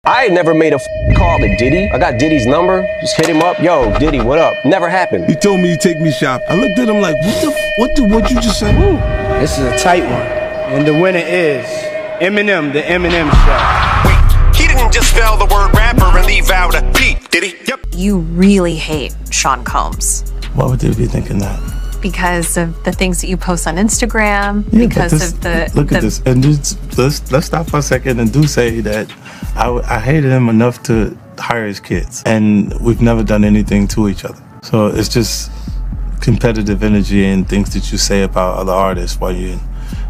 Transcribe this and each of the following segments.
I ain't never made a call to Diddy. I got Diddy's number, just hit him up. Yo, Diddy, what up? Never happened. He told me he'd take me shopping. I looked at him like, what you just said? Woo. This is a tight one. And the winner is Eminem, the Eminem Show. Wait, he didn't just spell the word rapper and leave out a P, did he? Yep. You really hate Sean Combs. Why would they be thinking that? Because of the things that you post on Instagram, Yeah, because of the... Look at this. And let's stop for a second and do say that I hated him enough to hire his kids. And we've never done anything to each other. So it's just competitive energy and things that you say about other artists while you're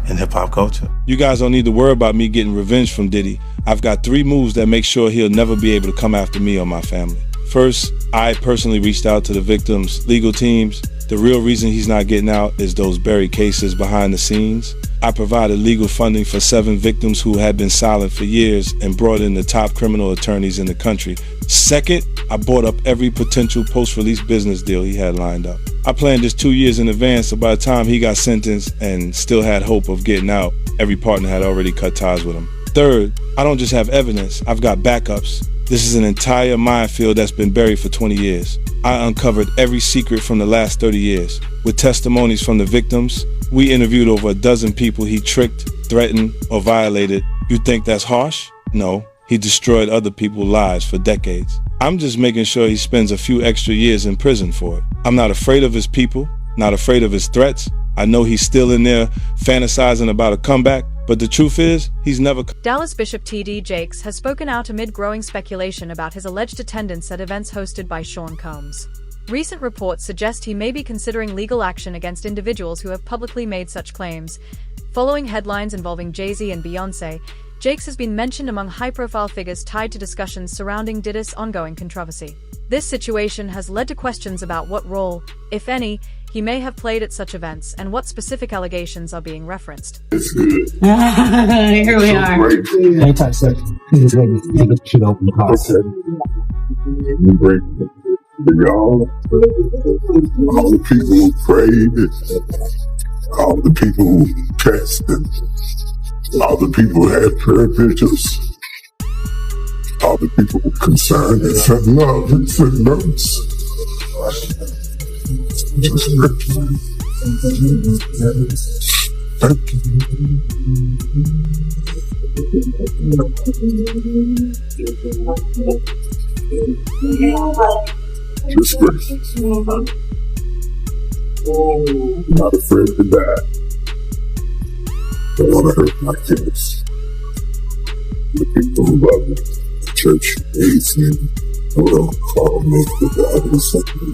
in hip-hop culture. You guys don't need to worry about me getting revenge from Diddy. I've got 3 moves that make sure he'll never be able to come after me or my family. First, I personally reached out to the victims' legal teams. The real reason he's not getting out is those buried cases behind the scenes. I provided legal funding for 7 victims who had been silent for years and brought in the top criminal attorneys in the country. Second, I bought up every potential post-release business deal he had lined up. I planned this 2 years in advance, so by the time he got sentenced and still had hope of getting out, every partner had already cut ties with him. Third, I don't just have evidence, I've got backups. This is an entire minefield that's been buried for 20 years. I uncovered every secret from the last 30 years. With testimonies from the victims, we interviewed over a dozen people he tricked, threatened, or violated. You think that's harsh? No, he destroyed other people's lives for decades. I'm just making sure he spends a few extra years in prison for it. I'm not afraid of his people, not afraid of his threats. I know he's still in there fantasizing about a comeback, but the truth is, he's never... Dallas Bishop T.D. Jakes has spoken out amid growing speculation about his alleged attendance at events hosted by Sean Combs. Recent reports suggest he may be considering legal action against individuals who have publicly made such claims. Following headlines involving Jay-Z and Beyoncé, Jakes has been mentioned among high-profile figures tied to discussions surrounding Diddy's ongoing controversy. This situation has led to questions about what role, if any, he may have played at such events and what specific allegations are being referenced. It's good. Here we are. Hang tight, sir. This is ready to get the shit open the car. We break for y'all, all the people who prayed, all the people who tested, all the people who had prayer vigils, all the people who were concerned and said love and said notes. Just thank you. Just great. Not afraid to die. Don't want to hurt my kids. The people who love me. The church hates me. Don't call me the God who sent me.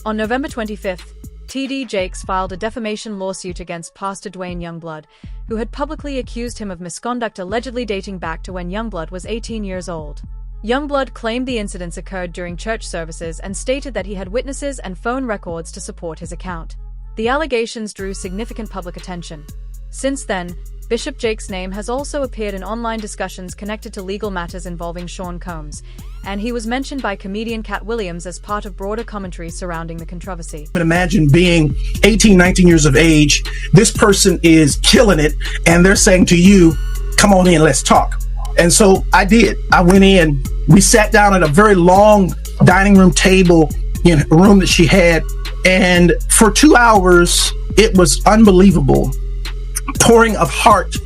On November 25th, T.D. Jakes filed a defamation lawsuit against Pastor Dwayne Youngblood, who had publicly accused him of misconduct allegedly dating back to when Youngblood was 18 years old. Youngblood claimed the incidents occurred during church services and stated that he had witnesses and phone records to support his account. The allegations drew significant public attention. Since then, Bishop Jakes' name has also appeared in online discussions connected to legal matters involving Sean Combs, and he was mentioned by comedian Cat Williams as part of broader commentary surrounding the controversy. Imagine being 18, 19 years of age, this person is killing it, and they're saying to you, come on in, let's talk. And so I did. I went in, we sat down at a very long dining room table in a room that she had, and for 2 hours, it was unbelievable. Pouring of heart,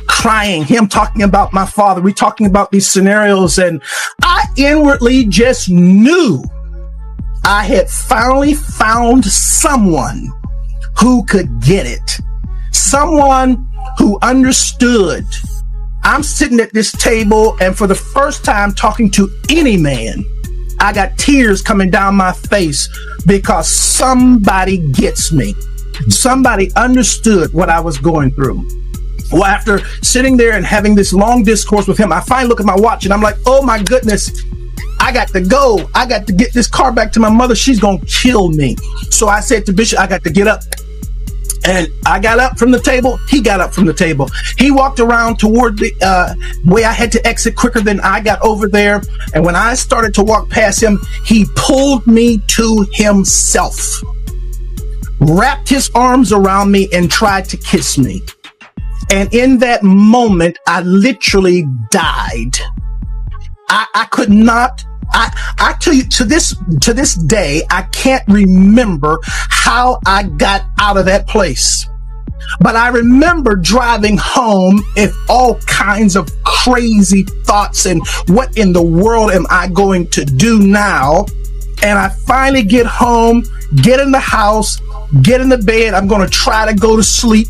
crying, him talking about my father, we talking about these scenarios, and I inwardly just knew I had finally found someone who could get it, someone who understood. I'm sitting at this table, and for the first time talking to any man, I got tears coming down my face because somebody gets me. Somebody understood what I was going through. Well, after sitting there and having this long discourse with him, I finally look at my watch and I'm like, oh my goodness, I got to go. I got to get this car back to my mother. She's going to kill me. So I said to Bishop, I got to get up. And I got up from the table. He got up from the table. He walked around toward the way I had to exit quicker than I got over there. And when I started to walk past him, he pulled me to himself, wrapped his arms around me and tried to kiss me. And in that moment, I literally died. I could not, I tell you, to this day, I can't remember how I got out of that place. But I remember driving home with all kinds of crazy thoughts and what in the world am I going to do now? And I finally get home, get in the house, get in the bed. I'm going to try to go to sleep.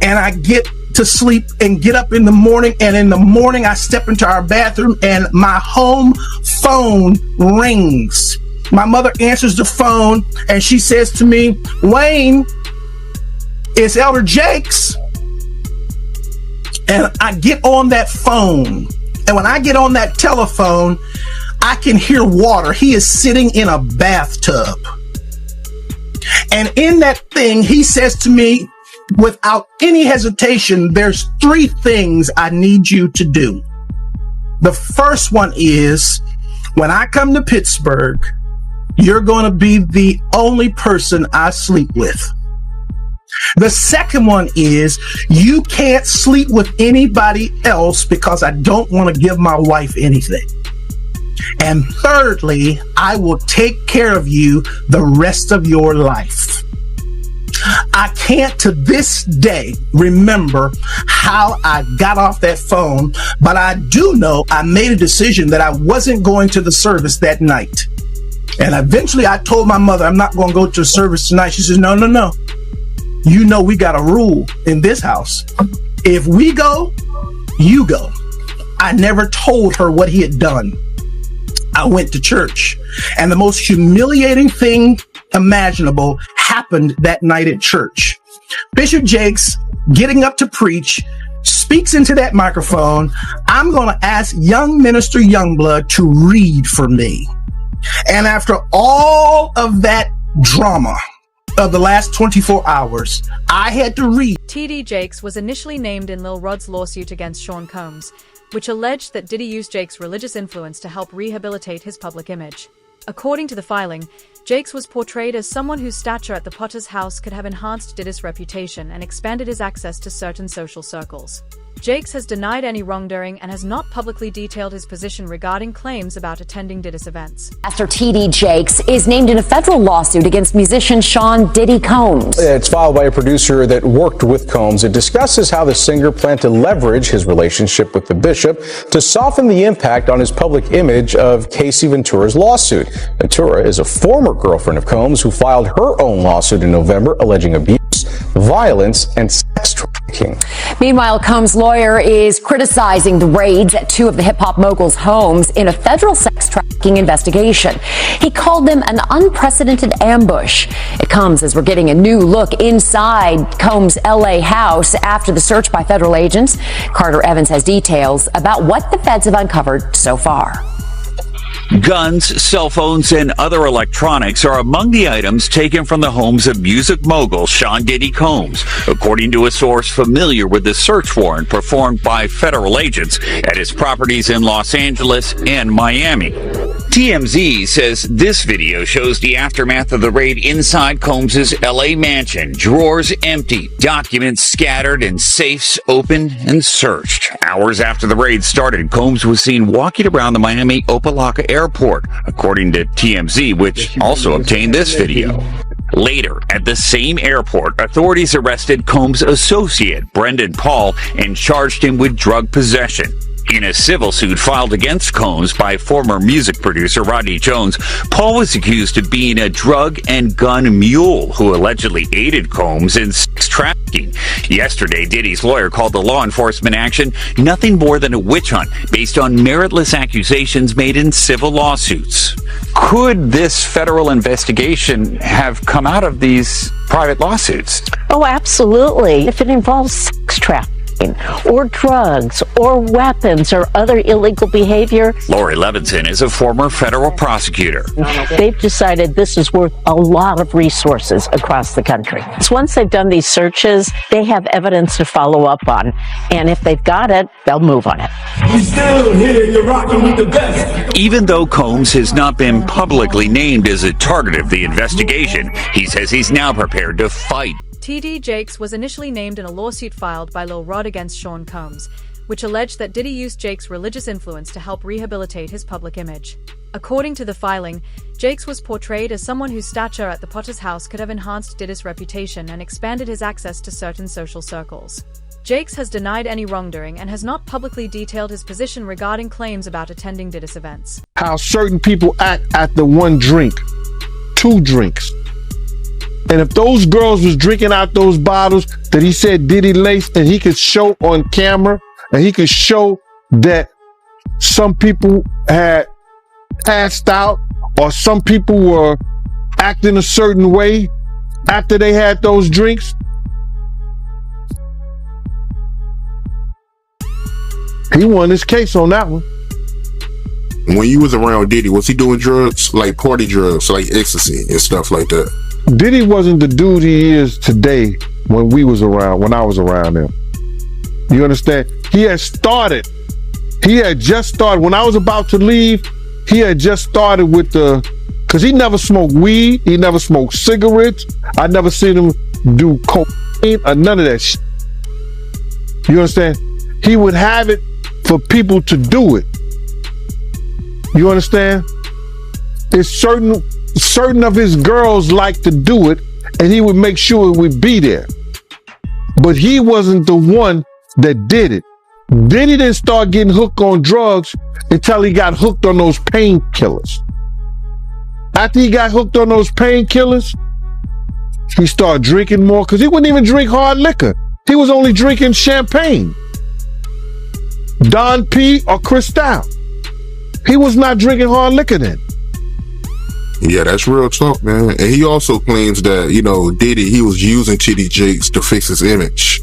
And I get to sleep and get up in the morning. And in the morning, I step into our bathroom and my home phone rings. My mother answers the phone and she says to me, Wayne, it's Elder Jakes. And I get on that phone. And when I get on that telephone, I can hear water. He is sitting in a bathtub. And in that thing, he says to me, without any hesitation, there's 3 things I need you to do. The first one is, when I come to Pittsburgh, you're going to be the only person I sleep with. The second one is, you can't sleep with anybody else because I don't want to give my wife anything. And thirdly, I will take care of you the rest of your life. I can't to this day remember how I got off that phone, but I do know I made a decision that I wasn't going to the service that night. And eventually I told my mother, I'm not going to go to the service tonight. She says, no. You know, we got a rule in this house. If we go, you go. I never told her what he had done. I went to church, and the most humiliating thing imaginable happened that night at church. Bishop Jakes, getting up to preach, speaks into that microphone. I'm going to ask young minister Youngblood to read for me. And after all of that drama of the last 24 hours, I had to read. TD Jakes was initially named in Lil Rod's lawsuit against Sean Combs, which alleged that Diddy used Jakes' religious influence to help rehabilitate his public image. According to the filing, Jakes was portrayed as someone whose stature at the Potter's house could have enhanced Diddy's reputation and expanded his access to certain social circles. Jakes has denied any wrongdoing and has not publicly detailed his position regarding claims about attending Diddy's events. Pastor TD Jakes is named in a federal lawsuit against musician Sean Diddy Combs. It's filed by a producer that worked with Combs. It discusses how the singer planned to leverage his relationship with the bishop to soften the impact on his public image of Casey Ventura's lawsuit. Ventura is a former girlfriend of Combs who filed her own lawsuit in November alleging abuse, violence, and sex trafficking. Meanwhile, Combs' lawyer is criticizing the raids at 2 of the hip-hop mogul's homes in a federal sex trafficking investigation. He called them an unprecedented ambush. It comes as we're getting a new look inside Combs' LA house after the search by federal agents. Carter Evans has details about what the feds have uncovered so far. Guns, cell phones, and other electronics are among the items taken from the homes of music mogul Sean Diddy Combs, according to a source familiar with the search warrant performed by federal agents at his properties in Los Angeles and Miami. TMZ says this video shows the aftermath of the raid inside Combs' LA mansion. Drawers empty, documents scattered, and safes open and searched. Hours after the raid started, Combs was seen walking around the Miami Opa-locka airport, according to TMZ, which also obtained this video. Later, at the same airport, authorities arrested Combs' associate, Brendan Paul, and charged him with drug possession. In a civil suit filed against Combs by former music producer Rodney Jones, Paul was accused of being a drug and gun mule who allegedly aided Combs in sex trafficking. Yesterday, Diddy's lawyer called the law enforcement action nothing more than a witch hunt based on meritless accusations made in civil lawsuits. Could this federal investigation have come out of these private lawsuits? Oh, absolutely. If it involves sex trafficking or drugs or weapons or other illegal behavior. Lori Levinson is a former federal prosecutor. They've decided this is worth a lot of resources across the country. So once they've done these searches, they have evidence to follow up on. And if they've got it, they'll move on it. We still here, you're rocking with the best. Even though Combs has not been publicly named as a target of the investigation, he says he's now prepared to fight. TD Jakes was initially named in a lawsuit filed by Lil Rod against Sean Combs, which alleged that Diddy used Jakes' religious influence to help rehabilitate his public image. According to the filing, Jakes was portrayed as someone whose stature at the Potter's house could have enhanced Diddy's reputation and expanded his access to certain social circles. Jakes has denied any wrongdoing and has not publicly detailed his position regarding claims about attending Diddy's events. How certain people act after one drink, 2 drinks. And if those girls was drinking out those bottles that he said Diddy laced, and he could show on camera, and he could show that some people had passed out or some people were acting a certain way after they had those drinks, he won his case on that one. When you was around Diddy, was he doing drugs, like party drugs, like ecstasy and stuff like that? Diddy wasn't the dude he is today when I was around him. You understand? He had just started, when I was about to leave, he had just started with because he never smoked weed, he never smoked cigarettes, I never seen him do cocaine or none of that shit. You understand? He would have it for people to do it. You understand? It's certain of his girls like to do it, and he would make sure it would be there. But he wasn't the one that did it. Then he didn't start getting hooked on drugs until he got hooked on those painkillers. After he got hooked on those painkillers, he started drinking more, because he wouldn't even drink hard liquor. He was only drinking champagne, Don P or Cristal. He was not drinking hard liquor then. Yeah, that's real talk, man. And he also claims that, Diddy, he was using TD Jakes to fix his image.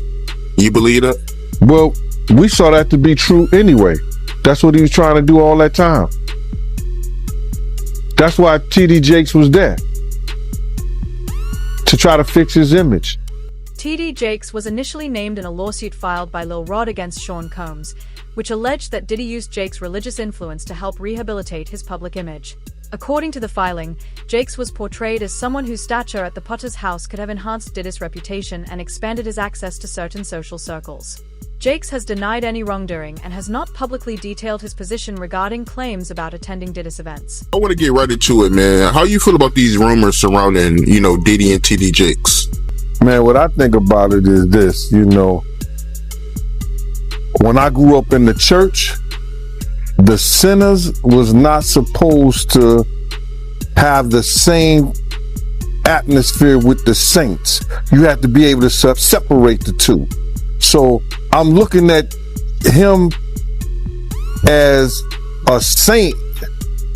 You believe that? Well, we saw that to be true anyway. That's what he was trying to do all that time. That's why TD Jakes was there, to try to fix his image. TD Jakes was initially named in a lawsuit filed by Lil Rod against Sean Combs, which alleged that Diddy used Jakes' religious influence to help rehabilitate his public image. According to the filing, Jakes was portrayed as someone whose stature at the Potter's house could have enhanced Diddy's reputation and expanded his access to certain social circles. Jakes has denied any wrongdoing and has not publicly detailed his position regarding claims about attending Diddy's events. I want to get right into it, man. How you feel about these rumors surrounding, Diddy and TD Jakes? Man, what I think about it is this, when I grew up in the church, the sinners was not supposed to have the same atmosphere with the saints. You have to be able to separate the two. So I'm looking at him as a saint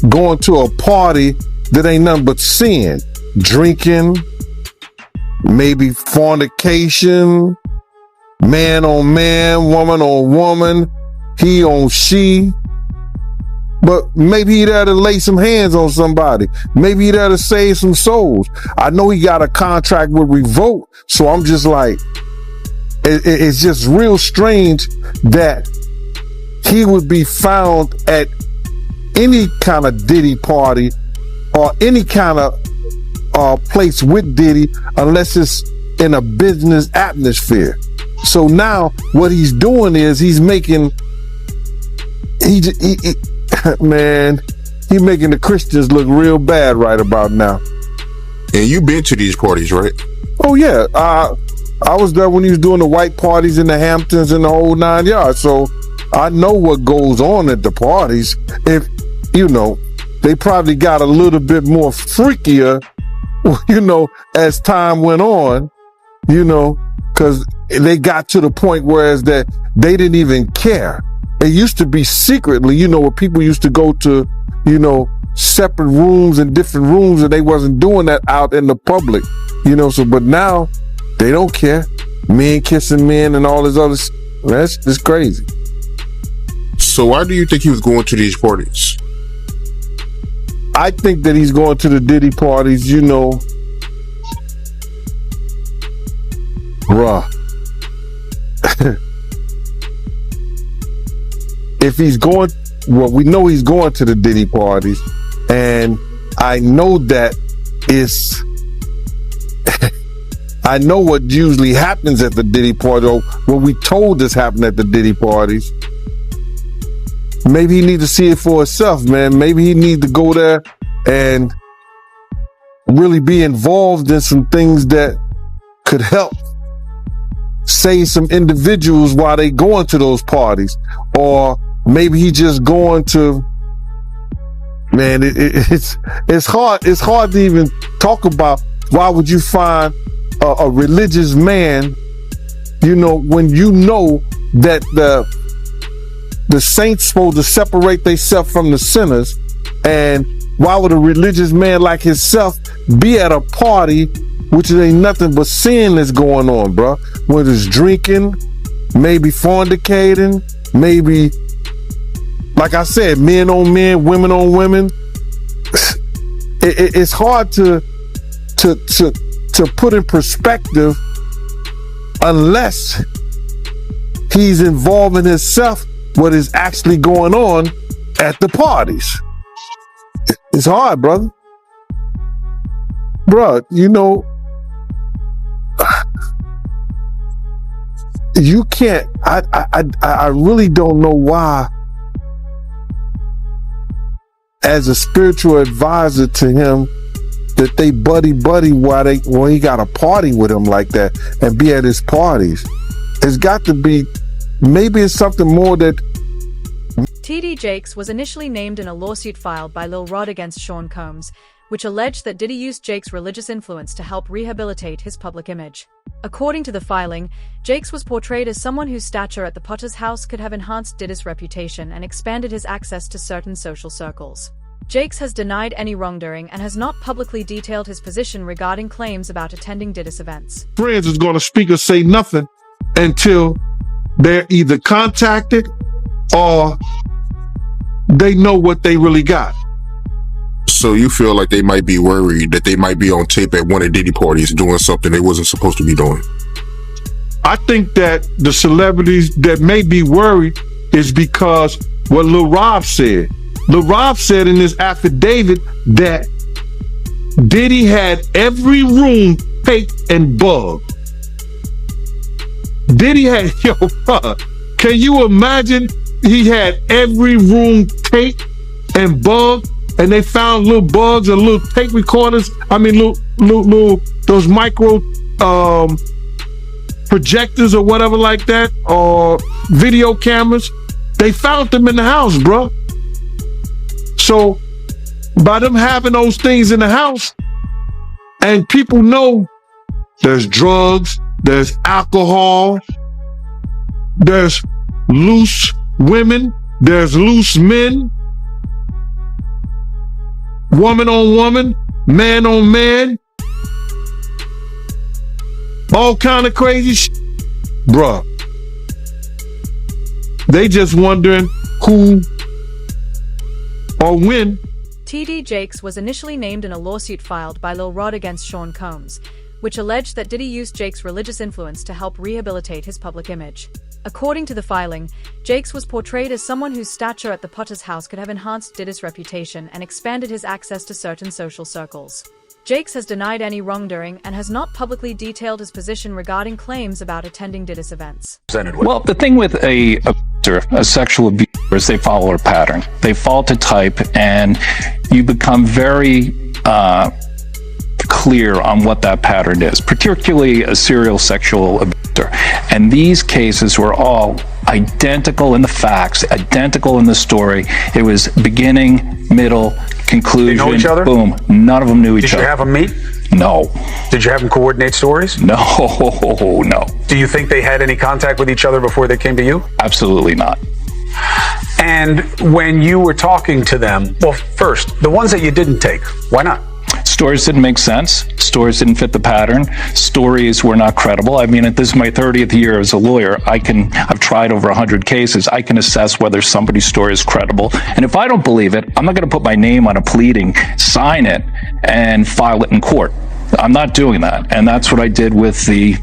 going to a party that ain't nothing but sin, drinking, maybe fornication, man on man, woman on woman, he on she. But maybe he there to lay some hands on somebody. Maybe he there to save some souls. I know he got a contract with Revolt, so I'm just like, it's just real strange that he would be found at any kind of Diddy party or any kind of place with Diddy unless it's in a business atmosphere. So now what he's doing is he's making the Christians look real bad right about now. And you been to these parties, right? Oh yeah, I was there when he was doing the white parties in the Hamptons and the whole 9 yards. So I know what goes on at the parties. If they probably got a little bit more freakier, as time went on, because they got to the point whereas that they didn't even care. It used to be secretly, where people used to go to, separate rooms and different rooms, and they wasn't doing that out in the public, but now they don't care. Men kissing men and all this other that's crazy. So why do you think he was going to these parties? I think that he's going to the Diddy parties, bruh. If he's going, well, we know he's going to the Diddy parties, and I know that I know what usually happens at the Diddy party, or what we told us happened at the Diddy parties. Maybe he need to see it for himself, man. Maybe he need to go there and really be involved in some things that could help save some individuals while they going to those parties. Or maybe he just going to, man, it's hard to even talk about. Why would you find a religious man, you know, when you know that the saints supposed to separate themselves from the sinners? And why would a religious man like himself be at a party which ain't nothing but sin that's going on, bro? Whether it's drinking, maybe fornicating, maybe, like I said, men on men, women on women. It's hard to put in perspective unless he's involving himself what is actually going on at the parties. It's hard, brother. Bruh, you know, you can't, I really don't know why, as a spiritual advisor to him, that they buddy while he got a party with him like that and be at his parties. It's got to be, maybe it's something more that. TD Jakes was initially named in a lawsuit filed by Lil Rod against Sean Combs, which alleged that Diddy used Jakes' religious influence to help rehabilitate his public image. According to the filing, Jakes was portrayed as someone whose stature at the Potter's house could have enhanced Diddy's reputation and expanded his access to certain social circles. Jakes has denied any wrongdoing and has not publicly detailed his position regarding claims about attending Diddy's events. Friends is going to speak or say nothing until they're either contacted or they know what they really got. So you feel like they might be worried that they might be on tape at one of Diddy parties doing something they wasn't supposed to be doing? I think that the celebrities that may be worried is because what Lil Rob said. Lil Rob said in his affidavit that Diddy had every room taped and bugged. Diddy had, can you imagine? He had every room taped and bugged, and they found little bugs and little tape recorders. I mean, little those micro projectors or whatever like that, or video cameras. They found them in the house, bro. So by them having those things in the house, and people know there's drugs, there's alcohol, there's loose women, there's loose men, woman on woman, man on man, all kind of crazy shit. Bruh, they just wondering who or when. TD Jakes was initially named in a lawsuit filed by Lil Rod against Sean Combs, which alleged that Diddy used Jakes' religious influence to help rehabilitate his public image. According to the filing, Jakes was portrayed as someone whose stature at the Potter's house could have enhanced Diddy's reputation and expanded his access to certain social circles. Jakes has denied any wrongdoing and has not publicly detailed his position regarding claims about attending Diddy's events. Well, the thing with a sexual abuser is they follow a pattern. They fall to type, and you become very clear on what that pattern is, particularly a serial sexual abuser. And these cases were all identical in the facts, identical in the story. It was beginning, middle, conclusion. They know each other? Boom. None of them knew each other. Did you have them meet? No. Did you have them coordinate stories? No, no. Do you think they had any contact with each other before they came to you? Absolutely not. And when you were talking to them, well, first, the ones that you didn't take, why not? Stories didn't make sense. Stories didn't fit the pattern. Stories were not credible. I mean, this is my 30th year as a lawyer. I've tried over 100 cases. I can assess whether somebody's story is credible. And if I don't believe it, I'm not going to put my name on a pleading, sign it, and file it in court. I'm not doing that. And that's what I did with the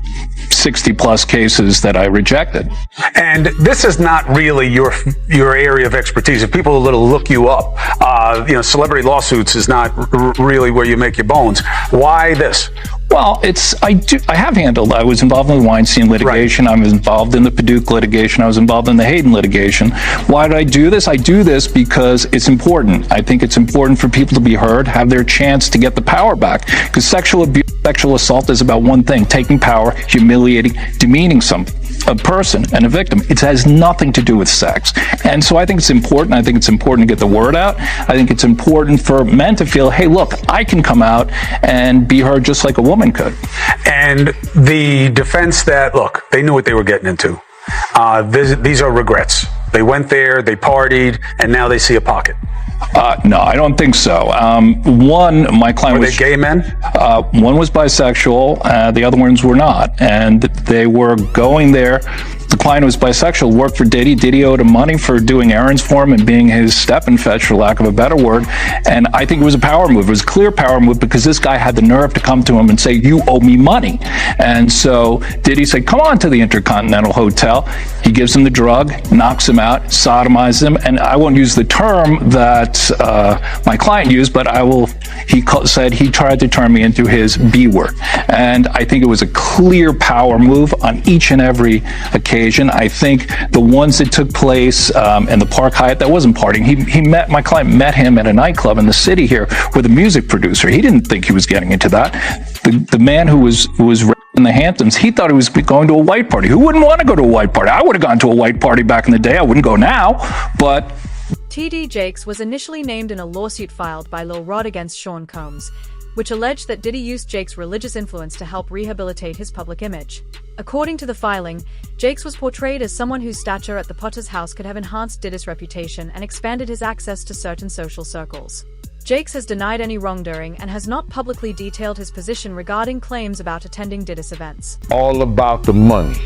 60 plus cases that I rejected. And this is not really your area of expertise. If people look you up, celebrity lawsuits is not really where you make your bones. Why this? Well, I have handled, I was involved in the Weinstein litigation. Right. I was involved in the Paducah litigation. I was involved in the Hayden litigation. Why did I do this? I do this because it's important. I think it's important for people to be heard, have their chance to get the power back. Because sexual abuse, sexual assault is about one thing: taking power, humiliating, demeaning a person and a victim. It has nothing to do with sex. And so I think it's important. I think it's important to get the word out. I think it's important for men to feel, hey, look, I can come out and be heard just like a woman could. And the defense that, look, they knew what they were getting into. These are regrets. They went there, they partied, and now they see a pocket. No, I don't think so. One, my client were they gay men? One was bisexual, the other ones were not. And they were going there. The client was bisexual, worked for Diddy. Diddy owed him money for doing errands for him and being his step-and-fetch, for lack of a better word. And I think it was a power move. It was a clear power move because this guy had the nerve to come to him and say, you owe me money. And so Diddy said, come on to the Intercontinental Hotel. He gives him the drug, knocks him out, sodomizes him. And I won't use the term that my client used, but he said he tried to turn me into his B word. And I think it was a clear power move on each and every occasion. I think the ones that took place in the Park Hyatt, that wasn't partying. My client met him at a nightclub in the city here with a music producer. He didn't think he was getting into that. The man who was in the Hamptons, he thought he was going to a white party. Who wouldn't want to go to a white party? I would have gone to a white party back in the day. I wouldn't go now, but... TD Jakes was initially named in a lawsuit filed by Lil Rod against Sean Combs, which alleged that Diddy used Jakes' religious influence to help rehabilitate his public image. According to the filing, Jakes was portrayed as someone whose stature at the Potter's house could have enhanced Diddy's reputation and expanded his access to certain social circles. Jakes has denied any wrongdoing and has not publicly detailed his position regarding claims about attending Diddy's events. All about the money.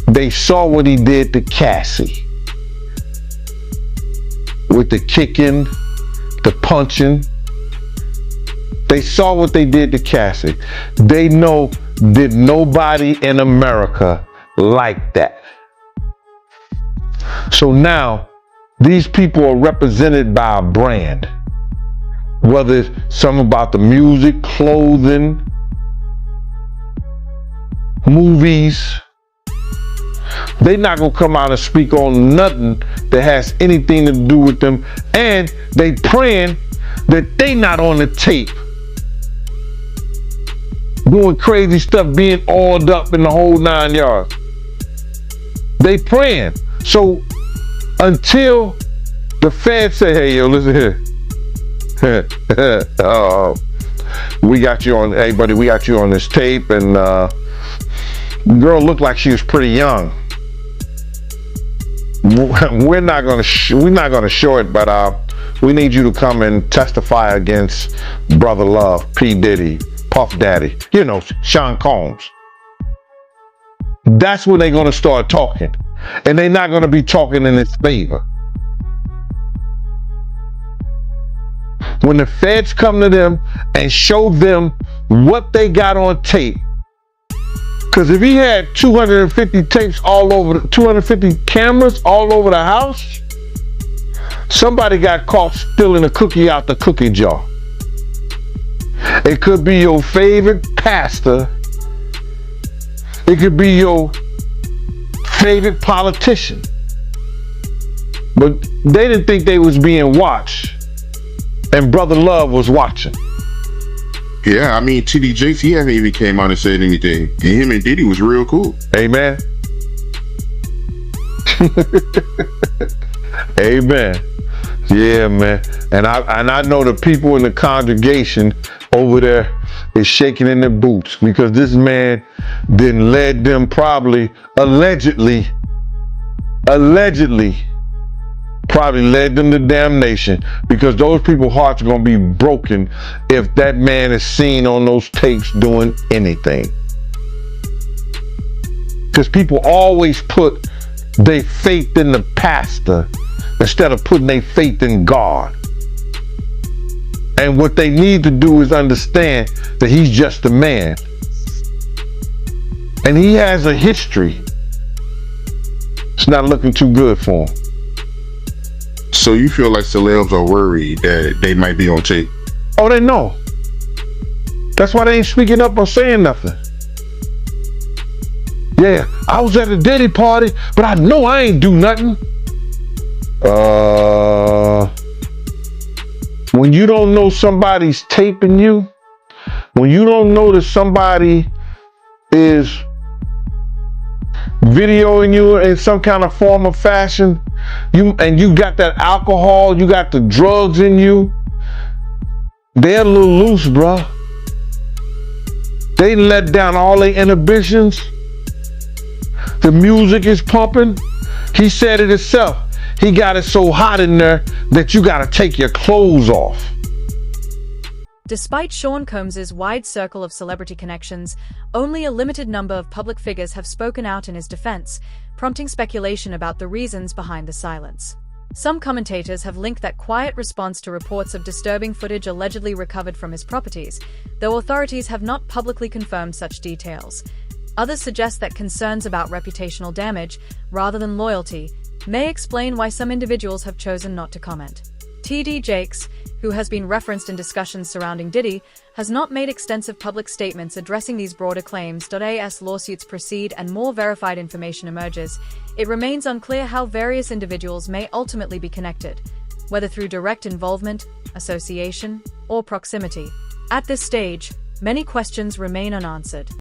They saw what he did to Cassie. With the kicking, the punching. They saw what they did to Cassie. They know that nobody in America like that. So now, these people are represented by a brand. Whether it's something about the music, clothing, movies. They're not going to come out and speak on nothing that has anything to do with them. And they praying that they not on the tape. Doing crazy stuff, being oiled up in the whole 9 yards. They praying. So until the feds say, hey, yo, listen here. We got you on, hey, buddy, we got you on this tape. And the girl looked like she was pretty young. We're not gonna show it, but we need you to come and testify against Brother Love, P. Diddy, Puff Daddy, Sean Combs. That's when they're gonna start talking, and they're not gonna be talking in his favor. When the feds come to them and show them what they got on tape. Because if he had 250 tapes all over, 250 cameras all over the house, somebody got caught stealing a cookie out the cookie jar. It could be your favorite pastor. It could be your favorite politician. But they didn't think they was being watched. And Brother Love was watching. Yeah, I mean, TD Jakes, he hasn't even came out and said anything. And him and Diddy was real cool. Amen. Amen. Yeah, man. And I know the people in the congregation over there is shaking in their boots because this man didn't led them probably allegedly led them to damnation, because those people's hearts are going to be broken if that man is seen on those tapes doing anything. Because people always put their faith in the pastor instead of putting their faith in God. And what they need to do is understand that he's just a man. And he has a history. It's not looking too good for him. So you feel like celebs are worried that they might be on tape? Oh, they know. That's why they ain't speaking up or saying nothing. Yeah, I was at a Diddy party, but I know I ain't do nothing. When you don't know somebody's taping you, when you don't know that somebody is videoing you in some kind of form or fashion, you got that alcohol, you got the drugs in you, they're a little loose, bruh. They let down all their inhibitions. The music is pumping. He said it himself. He got it so hot in there that you gotta take your clothes off. Despite Sean Combs' wide circle of celebrity connections, only a limited number of public figures have spoken out in his defense, prompting speculation about the reasons behind the silence. Some commentators have linked that quiet response to reports of disturbing footage allegedly recovered from his properties, though authorities have not publicly confirmed such details. Others suggest that concerns about reputational damage, rather than loyalty, may explain why some individuals have chosen not to comment. TD Jakes, who has been referenced in discussions surrounding Diddy, has not made extensive public statements addressing these broader claims. As lawsuits proceed and more verified information emerges, it remains unclear how various individuals may ultimately be connected, whether through direct involvement, association, or proximity. At this stage, many questions remain unanswered.